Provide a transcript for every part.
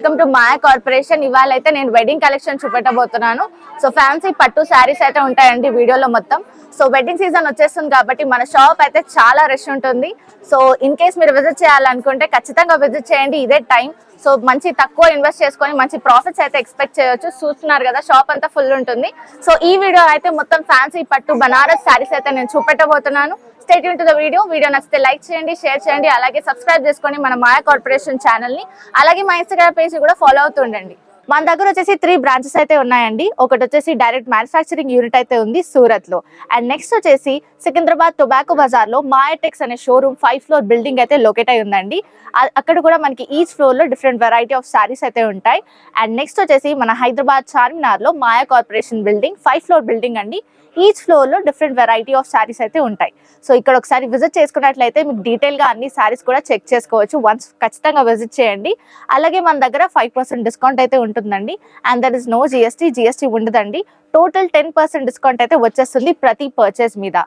Welcome to Maya corporation. ఇవాళ అయితే నేను వెడ్డింగ్ కలెక్షన్ చూపెట్టబోతున్నాను. సో ఫ్యాన్సీ పట్టు శారీస్ అయితే ఉంటాయండి వీడియోలో మొత్తం. సో వెడ్డింగ్ సీజన్ వచ్చేస్తుంది కాబట్టి మన షాప్ అయితే చాలా రష్ ఉంటుంది. సో ఇన్ కేస్ మీరు విజిట్ చేయాలనుకుంటే ఖచ్చితంగా విజిట్ చేయండి, ఇదే టైం. సో మంచి తక్కువ ఇన్వెస్ట్ చేసుకొని మంచి ప్రాఫిట్స్ అయితే ఎక్స్పెక్ట్ చేయొచ్చు. చూస్తున్నారు కదా షాప్ అంతా ఫుల్ ఉంటుంది. సో ఈ వీడియో అయితే మొత్తం ఫ్యాన్సీ పట్టు బనారస్ శారీస్ అయితే నేను చూపెట్టబోతున్నాను. Stay tune to the video నచ్చితే లైక్ చేయండి, షేర్ చేయండి, అలాగే సబ్స్క్రైబ్ చేసుకొని మన మాయా కార్పొరేషన్ ఛానల్ ని, అలాగే మా ఇన్స్టాగ్రామ్ పేజ్ కూడా ఫాలో అవుతుండండి. మన దగ్గర వచ్చేసి 3 బ్రాంచెస్ అయితే ఉన్నాయండి. ఒకటి వచ్చేసి డైరెక్ట్ మ్యానుఫ్యాక్చరింగ్ యూనిట్ అయితే ఉంది సూరత్ లో. అండ్ నెక్స్ట్ వచ్చేసి సికింద్రాబాద్ టొబాకో బజార్ లో మాయాటెక్స్ అనే షోరూమ్ 5th ఫ్లోర్ బిల్డింగ్ అయితే లొకేట్ అయి ఉందండి. అక్కడ కూడా మనకి ఈచ్ ఫ్లోర్ లో డిఫరెంట్ వెరైటీ ఆఫ్ సారీస్ అయితే ఉంటాయి. అండ్ నెక్స్ట్ వచ్చేసి మన హైదరాబాద్ చార్మినార్ లో Maya corporation building 5th floor building అండి. ఈచ్ ఫ్లోర్ లో డిఫరెంట్ వెరైటీ ఆఫ్ సారీస్ అయితే ఉంటాయి. సో ఇక్కడ ఒకసారి విజిట్ చేసుకున్నట్లయితే మీకు డీటెయిల్ గా అన్ని సారీస్ కూడా చెక్ చేసుకోవచ్చు. వన్స్ ఖచ్చితంగా విజిట్ చేయండి. అలాగే మన దగ్గర 5% డిస్కౌంట్ అయితే ఉంటుందండి. And there is no GST ఉండదండి. టోటల్ 10% డిస్కౌంట్ అయితే వచ్చేస్తుంది ప్రతి పర్చేస్ మీద.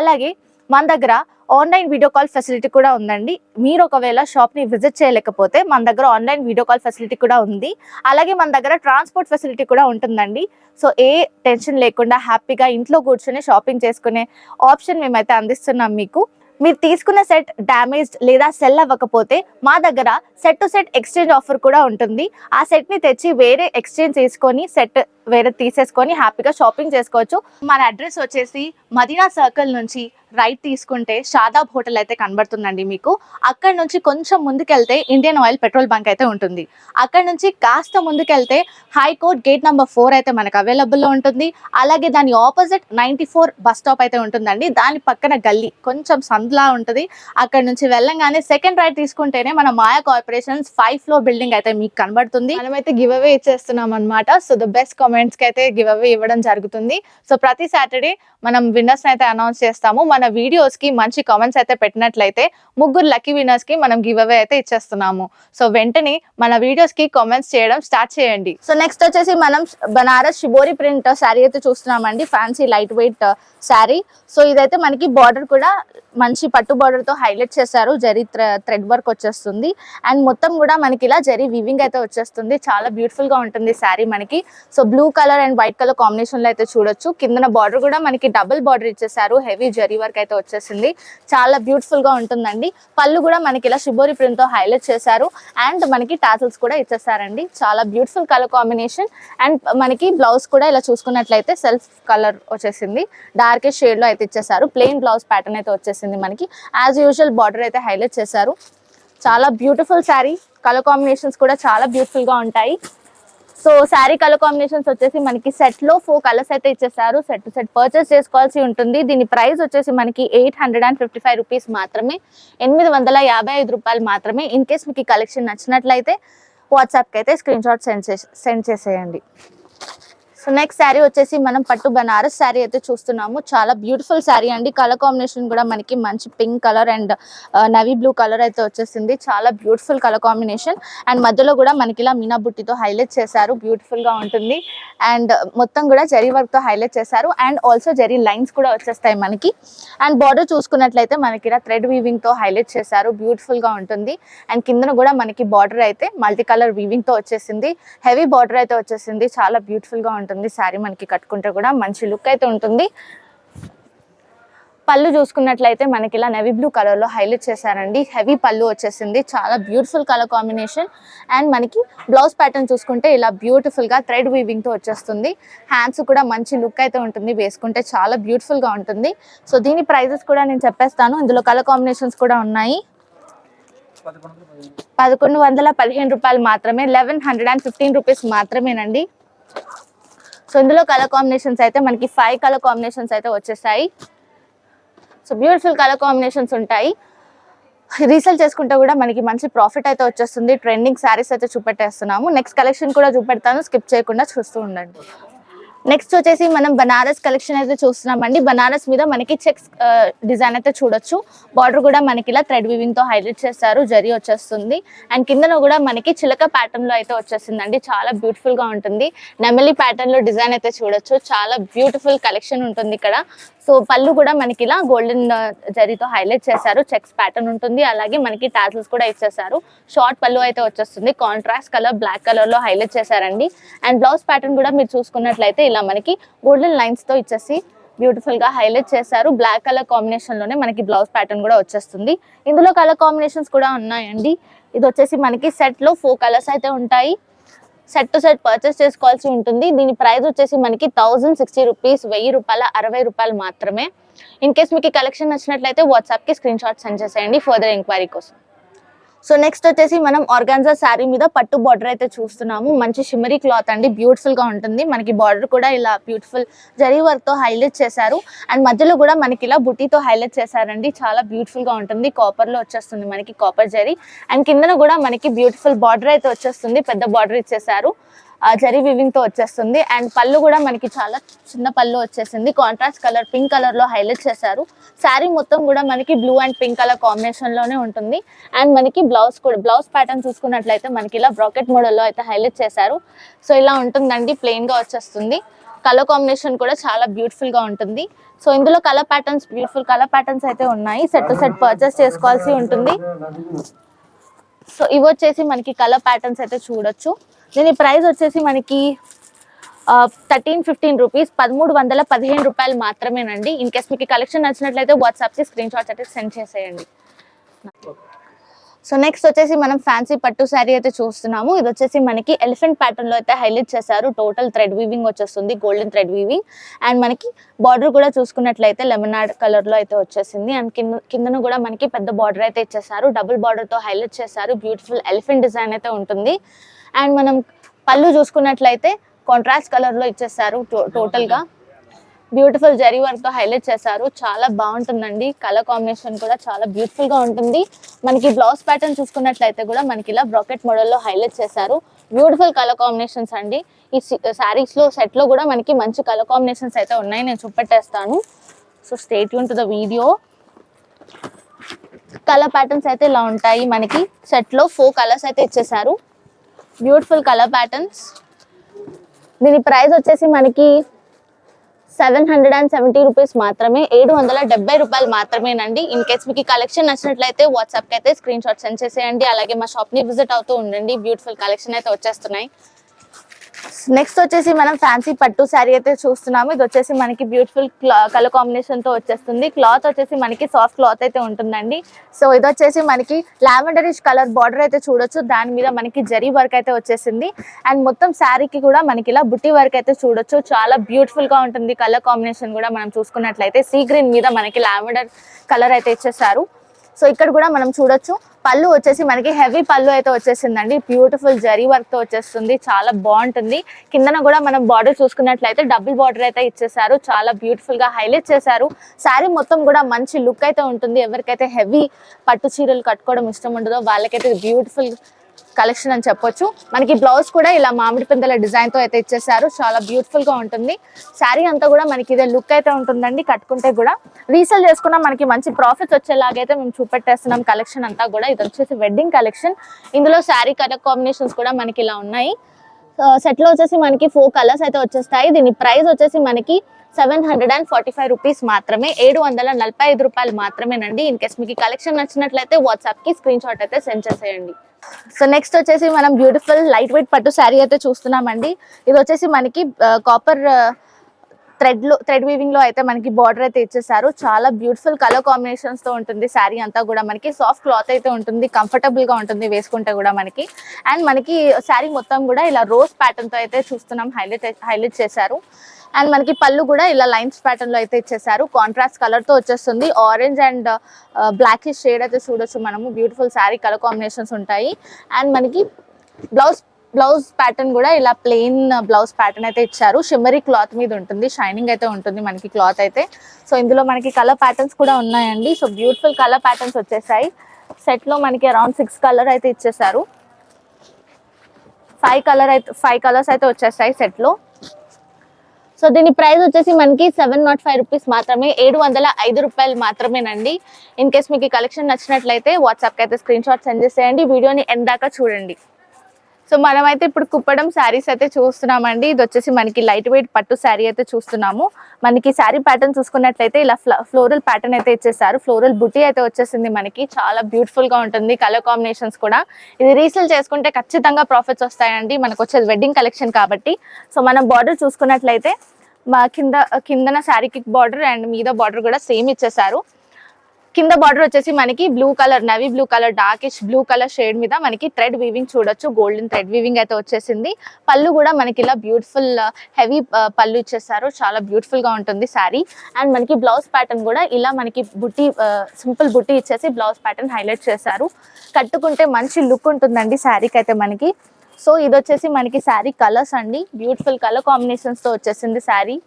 అలాగే మన దగ్గర ఆన్లైన్ వీడియో కాల్ ఫెసిలిటీ కూడా ఉందండి. మీరు ఒకవేళ షాప్ ని విజిట్ చేయలేకపోతే మన దగ్గర ఆన్లైన్ వీడియో కాల్ ఫెసిలిటీ కూడా ఉంది. అలాగే మన దగ్గర ట్రాన్స్పోర్ట్ ఫెసిలిటీ కూడా ఉంటుందండి. సో ఏ టెన్షన్ లేకుండా హ్యాపీగా ఇంట్లో కూర్చొని షాపింగ్ చేసుకునే ఆప్షన్ మేమైతే అందిస్తున్నాం మీకు. మీరు తీసుకున్న సెట్ డ్యామేజ్డ్ లేదా సెల్ అవ్వకపోతే మా దగ్గర set to set exchange offer కూడా ఉంటుంది. ఆ సెట్ ని తెచ్చి వేరే ఎక్స్చేంజ్ చేసుకొని సెట్ వేరే తీసేసుకొని హ్యాపీగా షాపింగ్ చేసుకోవచ్చు. మన అడ్రస్ వచ్చేసి మదీనా సర్కిల్ నుంచి రైట్ తీసుకుంటే షాదాబ్ హోటల్ అయితే కనబడుతుందండి మీకు. అక్కడ నుంచి కొంచెం ముందుకెళ్తే ఇండియన్ ఆయిల్ పెట్రోల్ బంక్ అయితే ఉంటుంది. అక్కడ నుంచి కాస్త ముందుకెళ్తే హైకోర్ట్ గేట్ నెంబర్ 4 అయితే మనకు అవైలబుల్లో ఉంటుంది. అలాగే దాని ఆపోజిట్ 94 బస్ స్టాప్ అయితే ఉంటుందండి. దాని పక్కన గల్లీ కొంచెం సందులా ఉంటుంది. అక్కడ నుంచి వెళ్ళంగానే సెకండ్ రైట్ తీసుకుంటేనే మన మాయా కార్పొరేషన్స్ 5th ఫ్లోర్ బిల్డింగ్ అయితే మీకు కనబడుతుంది. మనమైతే గివ్ అవే ఇచ్చేస్తున్నాం అనమాట. సో ద బెస్ట్ కామెంట్స్ కి అయితే గివ్ అవే ఇవ్వడం జరుగుతుంది. సో ప్రతి సాటర్డే మనం విన్నర్స్ అయితే అనౌన్స్ చేస్తాము. మన వీడియోస్ కి మంచి కామెంట్స్ అయితే పెట్టినట్లయితే 3 లక్కీ విన్నర్స్ కి మనం గివ్ అవే అయితే ఇచ్చేస్తున్నాము. సో వెంటనే మన వీడియోస్ కి కామెంట్స్ చేయడం స్టార్ట్ చేయండి. సో నెక్స్ట్ వచ్చేసి మనం బనారస్ షిబోరి ప్రింట్ శారీ అయితే చూస్తున్నామండి. Fancy light weight sari. So ఇదైతే మనకి బార్డర్ కూడా మంచి పట్టు బార్డర్ తో హైలైట్ చేశారు. జరీ థ్రెడ్ వర్క్ వచ్చేస్తుంది. అండ్ మొత్తం కూడా మనకి ఇలా జరీ వీవింగ్ అయితే వచ్చేస్తుంది. చాలా బ్యూటిఫుల్ గా ఉంటుంది శారీ మనకి. So blue colour and white colour combination లో అయితే చూడొచ్చు. కిందన బార్డర్ కూడా మనకి డబుల్ బార్డర్ ఇచ్చేసారు. హెవీ జరీ వర్క్ అయితే వచ్చేసింది. చాలా బ్యూటిఫుల్ గా ఉంటుందండి. పళ్ళు కూడా మనకి ఇలా షిబోరి ప్రింట్ తో హైలైట్ చేశారు. అండ్ మనకి టాసల్స్ కూడా ఇచ్చేసారండి. చాలా బ్యూటిఫుల్ కలర్ కాంబినేషన్. అండ్ మనకి బ్లౌజ్ కూడా ఇలా చూసుకున్నట్లయితే సెల్ఫ్ కలర్ వచ్చేసింది. డార్క్ షేడ్ లో అయితే ఇచ్చేసారు. ప్లెయిన్ బ్లౌజ్ ప్యాటర్న్ అయితే వచ్చేసింది మనకి. యాజ్ యూజువల్ బార్డర్ అయితే హైలైట్ చేశారు. చాలా బ్యూటిఫుల్ శారీ. కలర్ కాంబినేషన్స్ కూడా చాలా బ్యూటిఫుల్ గా ఉంటాయి. సో శారీ కలర్ కాంబినేషన్స్ వచ్చేసి మనకి సెట్ లో 4 కలర్స్ అయితే ఇచ్చేసారు. సెట్ టు సెట్ పర్చేస్ చేసుకోవాల్సి ఉంటుంది. దీని ప్రైస్ వచ్చేసి మనకి 855 రూపీస్ మాత్రమే, 855 రూపాయలు మాత్రమే. ఇన్ కేస్ మీకు ఈ కలెక్షన్ నచ్చినట్లయితే వాట్సాప్కి అయితే స్క్రీన్ షాట్ సెండ్ చేసేయండి. సో నెక్స్ట్ శారీ వచ్చేసి మనం పట్టు బనారస్ శారీ అయితే చూస్తున్నాము. చాలా బ్యూటిఫుల్ శారీ అండి. కలర్ కాంబినేషన్ కూడా మనకి మంచి pink colour and navy blue colour అయితే వచ్చేసింది. చాలా బ్యూటిఫుల్ కలర్ కాంబినేషన్. అండ్ మధ్యలో కూడా మనకి ఇలా మీనా బుట్టితో హైలైట్ చేశారు. బ్యూటిఫుల్ గా ఉంటుంది. అండ్ మొత్తం కూడా జరీ వర్క్ తో హైలైట్ చేశారు. అండ్ ఆల్సో జరీ లైన్స్ కూడా వచ్చేస్తాయి మనకి. అండ్ బార్డర్ చూసుకున్నట్లయితే మనకి ఇలా థ్రెడ్ వీవింగ్ తో హైలైట్ చేశారు. బ్యూటిఫుల్ గా ఉంటుంది. అండ్ కిందన కూడా మనకి బార్డర్ అయితే మల్టీ కలర్ వీవింగ్ తో వచ్చేసింది. హెవీ బార్డర్ అయితే వచ్చేసింది. చాలా బ్యూటిఫుల్ గా ఉంటుంది. శారీ మనకి కట్టుకుంటే కూడా మంచి లుక్ అయితే ఉంటుంది. పళ్ళు చూసుకున్నట్లయితే మనకి ఇలా నెవీ బ్లూ కలర్ లో హైలైట్ చేశారండి. హెవీ పళ్ళు వచ్చేసింది. చాలా బ్యూటిఫుల్ కలర్ కాంబినేషన్. అండ్ మనకి బ్లౌజ్ ప్యాటర్న్ చూసుకుంటే ఇలా బ్యూటిఫుల్ గా థ్రెడ్ వీవింగ్ తో వచ్చేస్తుంది. హ్యాండ్స్ కూడా మంచి లుక్ అయితే ఉంటుంది. వేసుకుంటే చాలా బ్యూటిఫుల్ గా ఉంటుంది. సో దీని ప్రైజెస్ కూడా నేను చెప్పేస్తాను. ఇందులో కలర్ కాంబినేషన్స్ కూడా ఉన్నాయి. 1115 రూపాయలు మాత్రమే, 1115 రూపీస్ మాత్రమేనండి. సో ఇందులో కలర్ కాంబినేషన్స్ అయితే మనకి 5 కలర్ కాంబినేషన్స్ అయితే వచ్చేసాయి. సో బ్యూటిఫుల్ కలర్ కాంబినేషన్స్ ఉంటాయి. రీసేల్ చేసుకుంటే కూడా మనకి మంచి ప్రాఫిట్ అయితే వచ్చేస్తుంది. ట్రెండింగ్ శారీస్ అయితే చూపెట్టేస్తున్నాము. నెక్స్ట్ కలెక్షన్ కూడా చూపెడతాను, స్కిప్ చేయకుండా చూస్తూ ఉండండి. నెక్స్ట్ వచ్చేసి మనం బనారస్ కలెక్షన్ అయితే చూస్తున్నామండి. బనారస్ మీద మనకి చెక్స్ డిజైన్ అయితే చూడొచ్చు. బార్డర్ కూడా మనకి ఇలా థ్రెడ్ వీవింగ్ తో హైలైట్ చేస్తారు. జరీ వచ్చేస్తుంది. అండ్ కిందన కూడా మనకి చిలక ప్యాటర్న్ లో అయితే వచ్చేసిందండి. చాలా బ్యూటిఫుల్ గా ఉంటుంది. నెమలి ప్యాటర్న్ లో డిజైన్ అయితే చూడొచ్చు. చాలా బ్యూటిఫుల్ కలెక్షన్ ఉంటుంది ఇక్కడ. సో పళ్ళు కూడా మనకి ఇలా గోల్డెన్ జరీతో హైలైట్ చేశారు, చెక్స్ ప్యాటర్న్ ఉంటుంది, అలాగే మనకి టాజిల్స్ కూడా ఇచ్చేసారు. షార్ట్ పళ్ళు అయితే వచ్చేస్తుంది, కాంట్రాస్ట్ కలర్ బ్లాక్ కలర్ లో హైలైట్ చేశారండి. అండ్ బ్లౌజ్ ప్యాటర్న్ కూడా మీరు చూసుకున్నట్లయితే ఇలా మనకి గోల్డెన్ లైన్స్ తో ఇచ్చేసి బ్యూటిఫుల్ గా హైలైట్ చేశారు. బ్లాక్ కలర్ కాంబినేషన్ లోనే మనకి బ్లౌజ్ ప్యాటర్న్ కూడా వచ్చేస్తుంది. ఇందులో కలర్ కాంబినేషన్స్ కూడా ఉన్నాయండి. ఇది వచ్చేసి మనకి సెట్ లో 4 కలర్స్ అయితే ఉంటాయి. సెట్ టు సెట్ పర్చేస్ చేసుకోవాల్సి ఉంటుంది. దీని ప్రైస్ వచ్చేసి మనకి 1060 రూపీస్, 1000 రూపాయల 60 రూపాయలు మాత్రమే. ఇన్ కేస్ మీకు కలెక్షన్ నచ్చినట్లయితే వాట్సాప్ కి స్క్రీన్ షాట్ సెండ్ చేసేయండి ఫర్దర్ ఎంక్వైరీ కోసం. సో నెక్స్ట్ వచ్చేసి మనం ఆర్గాన్జా శారీ మీద పట్టు బార్డర్ అయితే చూస్తున్నాము. మంచి షిమ్మరీ క్లాత్ అండి, బ్యూటిఫుల్ గా ఉంటుంది. మనకి బార్డర్ కూడా ఇలా బ్యూటిఫుల్ జరీ వర్క్ తో హైలైట్ చేశారు. అండ్ మధ్యలో కూడా మనకి ఇలా బుటీతో హైలైట్ చేశారండి, చాలా బ్యూటిఫుల్ గా ఉంటుంది. కాపర్ లో వచ్చేస్తుంది మనకి కాపర్ జరీ. అండ్ కిందన కూడా మనకి బ్యూటిఫుల్ బార్డర్ అయితే వచ్చేస్తుంది, పెద్ద బార్డర్ ఇచ్చేసారు, జరీ వివింగ్ తో వచ్చేస్తుంది. అండ్ పళ్ళు కూడా మనకి చాలా చిన్న పళ్ళు వచ్చేసింది, కాంట్రాస్ట్ కలర్ పింక్ కలర్ లో హైలైట్ చేశారు. శారీ మొత్తం కూడా మనకి blue and pink colour combination లోనే ఉంటుంది. అండ్ మనకి బ్లౌజ్ ప్యాటర్న్ చూసుకున్నట్లయితే మనకి ఇలా బ్రాకెట్ మోడల్ లో అయితే హైలైట్ చేశారు. సో ఇలా ఉంటుందండి, ప్లెయిన్ గా వచ్చేస్తుంది. కలర్ కాంబినేషన్ కూడా చాలా బ్యూటిఫుల్ గా ఉంటుంది. సో ఇందులో colour patterns, beautiful colour patterns అయితే ఉన్నాయి. సెట్ టు సెట్ పర్చేస్ చేసుకోవాల్సి ఉంటుంది. సో ఇవి వచ్చేసి మనకి కలర్ ప్యాటర్న్స్ అయితే చూడొచ్చు. దీని ప్రైస్ వచ్చేసి మనకి 1315 రూపీస్, 1315 రూపాయలు మాత్రమేనండి. ఇన్ కేస్ మీకు కలెక్షన్ నచ్చినట్లయితే వాట్సాప్కి స్క్రీన్ షాట్స్ అయితే సెండ్ చేసేయండి. సో నెక్స్ట్ వచ్చేసి మనం ఫ్యాన్సీ పట్టు శారీ అయితే చూస్తున్నాము. ఇది వచ్చేసి మనకి ఎలిఫెంట్ ప్యాటర్న్ లో అయితే హైలైట్ చేశారు. టోటల్ థ్రెడ్ వీవింగ్ వచ్చేస్తుంది, గోల్డెన్ థ్రెడ్ వీవింగ్. అండ్ మనకి బార్డర్ కూడా చూసుకున్నట్లయితే లెమనార్డ్ కలర్ లో అయితే వచ్చేసింది. అండ్ కిందను కూడా మనకి పెద్ద బార్డర్ అయితే ఇచ్చేసారు, డబుల్ బార్డర్ తో హైలైట్ చేశారు. బ్యూటిఫుల్ ఎలిఫెంట్ డిజైన్ అయితే ఉంటుంది. అండ్ మనం పళ్ళు చూసుకున్నట్లయితే కాంట్రాస్ట్ కలర్ లో ఇచ్చేసారు. టోటల్ గా బ్యూటిఫుల్ జరీ వర్క్ తో హైలైట్ చేశారు, చాలా బాగుంటుందండి. కలర్ కాంబినేషన్ కూడా చాలా బ్యూటిఫుల్ గా ఉంటుంది. మనకి బ్లౌజ్ ప్యాటర్న్ చూసుకున్నట్లయితే కూడా మనకి ఇలా బ్రాకెట్ మోడల్ లో హైలైట్ చేశారు. బ్యూటిఫుల్ కలర్ కాంబినేషన్స్ అండి. ఈ శారీస్ లో సెట్ లో కూడా మనకి మంచి కలర్ కాంబినేషన్స్ అయితే ఉన్నాయి, నేను చూపెట్టేస్తాను. So stay tune to the video. Colour patterns అయితే ఇలా ఉంటాయి. మనకి సెట్ లో 4 కలర్స్ అయితే ఇచ్చేసారు, బ్యూటిఫుల్ కలర్ ప్యాటర్న్స్. దీని ప్రైస్ వచ్చేసి మనకి 770 రూపీస్ మాత్రమే, 770 రూపాయలు మాత్రమేనండి. ఇన్ కేస్ మీకు కలెక్షన్ నచ్చినట్లయితే వాట్సాప్కి అయితే స్క్రీన్ షాట్ సెండ్ చేసేయండి. అలాగే మా షాప్ని విజిట్ అవుతూ ఉండండి, బ్యూటిఫుల్ కలెక్షన్ అయితే వచ్చేస్తున్నాయి. నెక్స్ట్ వచ్చేసి మనం ఫ్యాన్సీ పట్టు శారీ అయితే చూస్తున్నాము. ఇది వచ్చేసి మనకి బ్యూటిఫుల్ కలర్ కాంబినేషన్ తో వచ్చేస్తుంది. క్లాత్ వచ్చేసి మనకి సాఫ్ట్ క్లాత్ అయితే ఉంటుందండి. సో ఇది వచ్చేసి మనకి లావెండరిష్ కలర్ బార్డర్ అయితే చూడొచ్చు, దాని మీద మనకి జరీ వర్క్ అయితే వచ్చేసింది. అండ్ మొత్తం శారీకి కూడా మనకి ఇలా బుట్టి వర్క్ అయితే చూడొచ్చు, చాలా బ్యూటిఫుల్ గా ఉంటుంది. కలర్ కాంబినేషన్ కూడా మనం చూసుకున్నట్లయితే సీ గ్రీన్ మీద మనకి లావెండర్ కలర్ అయితే ఇచ్చేసారు. సో ఇక్కడ కూడా మనం చూడొచ్చు, పళ్ళు వచ్చేసి మనకి హెవీ పళ్ళు అయితే వచ్చేసిందండి, బ్యూటిఫుల్ జరీ వర్క్ తో వచ్చేస్తుంది, చాలా బాగుంటుంది. కిందన కూడా మనం బార్డర్ చూసుకున్నట్లయితే డబుల్ బార్డర్ అయితే ఇచ్చేసారు, చాలా బ్యూటిఫుల్ గా హైలైట్ చేశారు. శారీ మొత్తం కూడా మంచి లుక్ అయితే ఉంటుంది. ఎవరికైతే హెవీ పట్టు చీరలు కట్టుకోవడం ఇష్టం ఉండదో వాళ్ళకైతే బ్యూటిఫుల్ కలెక్షన్ అని చెప్పొచ్చు. మనకి బ్లౌజ్ కూడా ఇలా మామిడి పిందెల డిజైన్ తో అయితే ఇచ్చేసారు, చాలా బ్యూటిఫుల్ గా ఉంటుంది. శారీ అంతా కూడా మనకి ఇదే లుక్ అయితే ఉంటుందండి. కట్టుకుంటే కూడా రీసేల్ చేసుకున్నా మనకి మంచి ప్రాఫిట్స్ వచ్చేలాగైతే మేము చూపెట్టేస్తున్నాం కలెక్షన్ అంతా కూడా. ఇది వచ్చేసి వెడ్డింగ్ కలెక్షన్. ఇందులో శారీ కలర్ కాంబినేషన్స్ కూడా మనకి ఇలా ఉన్నాయి. సెట్ లో వచ్చేసి మనకి 4 కలర్స్ అయితే వచ్చేస్తాయి. దీని ప్రైస్ వచ్చేసి మనకి 745 రూపీస్ మాత్రమే, 745 రూపాయలు మాత్రమేనండి. ఇన్ కేస్ మీకు కలెక్షన్ నచ్చినట్లయితే వాట్సాప్ కి స్క్రీన్ షాట్ అయితే సెండ్ చేసేయండి. సో నెక్స్ట్ వచ్చేసి మనం బ్యూటిఫుల్ లైట్ వెయిట్ పట్టు శారీ అయితే చూస్తున్నామండి. ఇది వచ్చేసి మనకి కాపర్ థ్రెడ్ వీవింగ్ లో అయితే మనకి బార్డర్ అయితే ఇచ్చేసారు, చాలా బ్యూటిఫుల్ కలర్ కాంబినేషన్స్ తో ఉంటుంది. శారీ అంతా కూడా మనకి సాఫ్ట్ క్లాత్ అయితే ఉంటుంది, కంఫర్టబుల్ గా ఉంటుంది వేసుకుంటే కూడా మనకి. అండ్ మనకి శారీ మొత్తం కూడా ఇలా రోజ్ ప్యాటర్న్ తో అయితే చూస్తున్నాం, హైలైట్ చేశారు. అండ్ మనకి పళ్ళు కూడా ఇలా లైన్స్ ప్యాటర్న్ లో అయితే ఇచ్చేసారు, కాంట్రాస్ట్ కలర్ తో వచ్చేస్తుంది. ఆరెంజ్ అండ్ బ్లాక్ షేడ్ అయితే చూడొచ్చు మనము, బ్యూటిఫుల్ శారీ కలర్ కాంబినేషన్స్ ఉంటాయి. అండ్ మనకి బ్లౌజ్ ప్యాటర్న్ కూడా ఇలా ప్లెయిన్ బ్లౌజ్ ప్యాటర్న్ అయితే ఇచ్చారు, షిమ్మరీ క్లాత్ మీద ఉంటుంది, షైనింగ్ అయితే ఉంటుంది మనకి క్లాత్ అయితే. సో ఇందులో మనకి కలర్ ప్యాటర్న్స్ కూడా ఉన్నాయండి. సో బ్యూటిఫుల్ కలర్ ప్యాటర్న్స్ వచ్చేసాయి. సెట్ లో మనకి అరౌండ్ 6 కలర్ అయితే ఇచ్చేసారు, 5 కలర్స్ అయితే వచ్చేసాయి సెట్ లో. సో దీని ప్రైస్ వచ్చేసి మనకి 705 రూపీస్ మాత్రమే, 705 రూపాయలు మాత్రమేనండి. ఇన్ కేస్ మీకు కలెక్షన్ నచ్చినట్లయితే వాట్సాప్కి అయితే స్క్రీన్ షాట్ సెండ్ చేసేయండి. వీడియోని ఎండ్ దాకా చూడండి. సో మనమైతే ఇప్పుడు కుప్పడం శారీస్ అయితే చూస్తున్నామండి. ఇది వచ్చేసి మనకి లైట్ వెయిట్ పట్టు శారీ అయితే చూస్తున్నాము. మనకి శారీ ప్యాటర్న్ చూసుకున్నట్లయితే ఇలా ఫ్లోరల్ ప్యాటర్న్ అయితే ఇచ్చేసారు. ఫ్లోరల్ బుటీ అయితే వచ్చేసింది మనకి. చాలా బ్యూటిఫుల్ గా ఉంటుంది. కలర్ కాంబినేషన్స్ కూడా ఇది రీసేల్ చేసుకుంటే ఖచ్చితంగా ప్రాఫిట్స్ వస్తాయండి. మనకు వచ్చేది వెడ్డింగ్ కలెక్షన్ కాబట్టి. సో మనం బార్డర్ చూసుకున్నట్లయితే మా కిందన శారీకి బార్డర్ అండ్ మీద బార్డర్ కూడా సేమ్ ఇచ్చేసారు. కింద బార్డర్ వచ్చేసి మనకి blue colour, navy blue colour, darkish blue colour shade మీద మనకి థ్రెడ్ వీవింగ్ చూడొచ్చు. గోల్డెన్ థ్రెడ్ వీవింగ్ అయితే వచ్చేసింది. పళ్ళు కూడా మనకి ఇలా బ్యూటిఫుల్ హెవీ పళ్ళు ఇచ్చేసారు. చాలా బ్యూటిఫుల్ గా ఉంటుంది శారీ. అండ్ మనకి బ్లౌజ్ ప్యాటర్న్ కూడా ఇలా మనకి బుట్టి, సింపుల్ బుట్టి ఇచ్చేసి బ్లౌజ్ ప్యాటర్న్ హైలైట్ చేశారు. కట్టుకుంటే మంచి లుక్ ఉంటుందండి శారీకి అయితే మనకి. సో ఇది వచ్చేసి మనకి శారీ కలర్స్ అండి. బ్యూటిఫుల్ కలర్ కాంబినేషన్స్ తో వచ్చేసింది శారీ.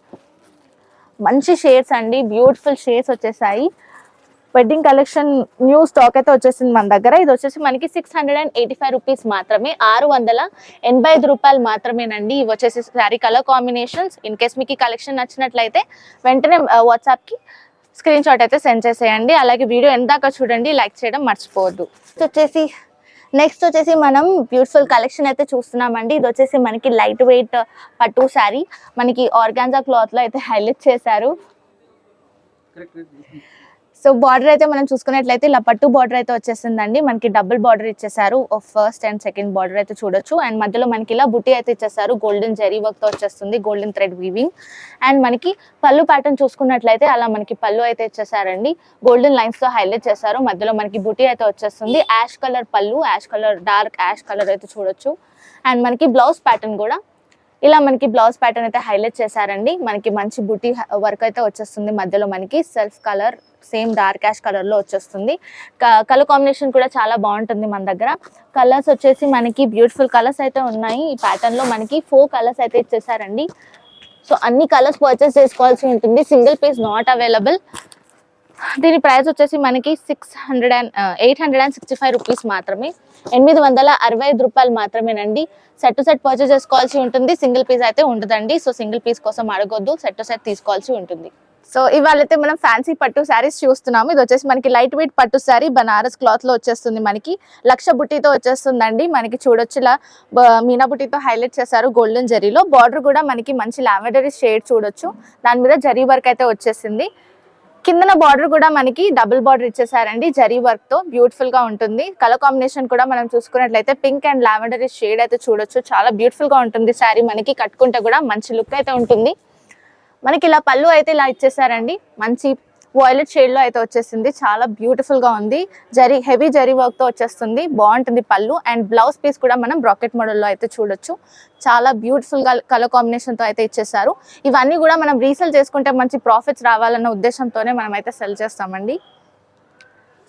మంచి షేడ్స్ అండి, బ్యూటిఫుల్ షేడ్స్ వచ్చేసాయి. వెడ్డింగ్ కలెక్షన్ న్యూ స్టాక్ అయితే వచ్చేసింది మన దగ్గర. ఇది వచ్చేసి మనకి 685 రూపీస్ మాత్రమే, 685 రూపాయలు మాత్రమేనండి. ఇవి వచ్చేసి sari colour combinations. In case మీకు ఈ కలెక్షన్ నచ్చినట్లయితే వెంటనే వాట్సాప్కి స్క్రీన్ షాట్ అయితే సెండ్ చేసేయండి. అలాగే వీడియో ఎందాక చూడండి, లైక్ చేయడం మర్చిపోవద్దు. నెక్స్ట్ వచ్చేసి మనం బ్యూటిఫుల్ కలెక్షన్ అయితే చూస్తున్నామండి. ఇది వచ్చేసి మనకి లైట్ వెయిట్ పట్టు శారీ. మనకి ఆర్గాన్జా క్లాత్ లో అయితే హైలైట్ చేశారు. సో బార్డర్ అయితే మనం చూసుకున్నట్లయితే ఇలా పట్టు బార్డర్ అయితే వచ్చేసిందండి. మనకి డబుల్ బార్డర్ ఇచ్చేసారు. ఫస్ట్ అండ్ సెకండ్ బార్డర్ అయితే చూడొచ్చు. అండ్ మధ్యలో మనకి ఇలా బుట్టి అయితే ఇచ్చేసారు. గోల్డెన్ జెరీ వర్క్ తో వచ్చేస్తుంది, గోల్డెన్ థ్రెడ్ వీవింగ్. అండ్ మనకి పళ్ళు ప్యాటర్న్ చూసుకున్నట్లయితే అలా మనకి పళ్ళు అయితే ఇచ్చేసారండి. గోల్డెన్ లైన్స్ తో హైలైట్ చేశారు. మధ్యలో మనకి బుట్టి అయితే వచ్చేస్తుంది. యాష్ కలర్ పళ్ళు, ash colour, dark ash colour అయితే చూడొచ్చు. అండ్ మనకి బ్లౌజ్ ప్యాటర్న్ కూడా ఇలా మనకి బ్లౌజ్ ప్యాటర్న్ అయితే హైలైట్ చేశారండి. మనకి మంచి బుటీ వర్క్ అయితే వచ్చేస్తుంది. మధ్యలో మనకి self colour, same dark ash colour లో వచ్చేస్తుంది. కలర్ కాంబినేషన్ కూడా చాలా బాగుంటుంది మన దగ్గర. కలర్స్ వచ్చేసి మనకి బ్యూటిఫుల్ కలర్స్ అయితే ఉన్నాయి. ఈ ప్యాటర్న్ లో మనకి 4 కలర్స్ అయితే ఇచ్చేసారండి. సో అన్ని కలర్స్ పర్చేస్ చేసుకోవాల్సి ఉంటుంది. Single piece not available. దీని ప్రైస్ వచ్చేసి మనకి 865 రూపీస్ మాత్రమే, 865 రూపాయలు మాత్రమేనండి. సెట్ టు సెట్ పర్చేస్ చేసుకోవాల్సి ఉంటుంది. సింగిల్ పీస్ అయితే ఉండదండి. సో సింగిల్ పీస్ కోసం అడగొద్దు, సెట్ టు సెట్ తీసుకోవాల్సి ఉంటుంది. సో ఇవాళైతే మనం ఫ్యాన్సీ పట్టు శారీస్ చూస్తున్నాము. ఇది వచ్చేసి మనకి లైట్ వెయిట్ పట్టు శారీ, బనారస్ క్లాత్ లో వచ్చేస్తుంది. మనకి లక్ష బుట్టితో వచ్చేస్తుందండి. మనకి చూడొచ్చు ఇలా మీనా బుట్టితో హైలైట్ చేశారు గోల్డెన్ జరీలో. బార్డర్ కూడా మనకి మంచి లావెండరీ షేడ్ చూడొచ్చు. దాని మీద జరీ వర్క్ అయితే వచ్చేసింది. కిందన బార్డర్ కూడా మనకి డబుల్ బార్డర్ ఇచ్చేసారండి జరీ వర్క్ తో. బ్యూటిఫుల్ గా ఉంటుంది. కలర్ కాంబినేషన్ కూడా మనం చూసుకున్నట్లయితే పింక్ అండ్ లావెండరీ షేడ్ అయితే చూడొచ్చు. చాలా బ్యూటిఫుల్ గా ఉంటుంది శారీ. మనకి కట్టుకుంటే కూడా మంచి లుక్ అయితే ఉంటుంది. మనకి ఇలా పళ్ళు అయితే ఇలా ఇచ్చేసారండి. మంచి వాయిలెట్ షేడ్ లో అయితే వచ్చేసింది. చాలా బ్యూటిఫుల్ గా ఉంది. హెవీ జరీ వర్క్ తో వచ్చేస్తుంది. బాగుంటుంది పళ్ళు. అండ్ బ్లౌజ్ పీస్ కూడా మనం బ్రాకెట్ మోడల్ లో అయితే చూడొచ్చు. చాలా బ్యూటిఫుల్ గా కలర్ కాంబినేషన్ తో అయితే ఇచ్చేసారు. ఇవన్నీ కూడా మనం రీసేల్ చేసుకుంటే మంచి ప్రాఫిట్స్ రావాలన్న ఉద్దేశంతోనే మనం అయితే సెల్ చేస్తామండి.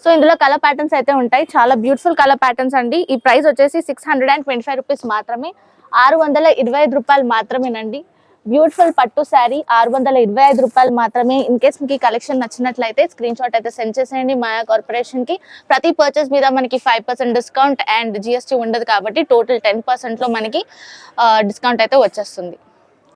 సో ఇందులో కలర్ ప్యాటర్న్స్ అయితే ఉంటాయి. చాలా బ్యూటిఫుల్ కలర్ ప్యాటర్న్స్ అండి. ఈ ప్రైస్ వచ్చేసి 625 రూపీస్ మాత్రమే, 625 రూపాయలు మాత్రమేనండి. బ్యూటిఫుల్ పట్టు శారీ 625 రూపాయలు మాత్రమే. ఇన్ కేస్ మీకు ఈ కలెక్షన్ నచ్చినట్లయితే స్క్రీన్ షాట్ అయితే సెండ్ చేసేయండి మాయా కార్పొరేషన్ కి. ప్రతి పర్చేస్ మీద మనకి 5% డిస్కౌంట్ అండ్ GST ఉండదు కాబట్టి టోటల్ 10% లో మనకి డిస్కౌంట్ అయితే వచ్చేస్తుంది.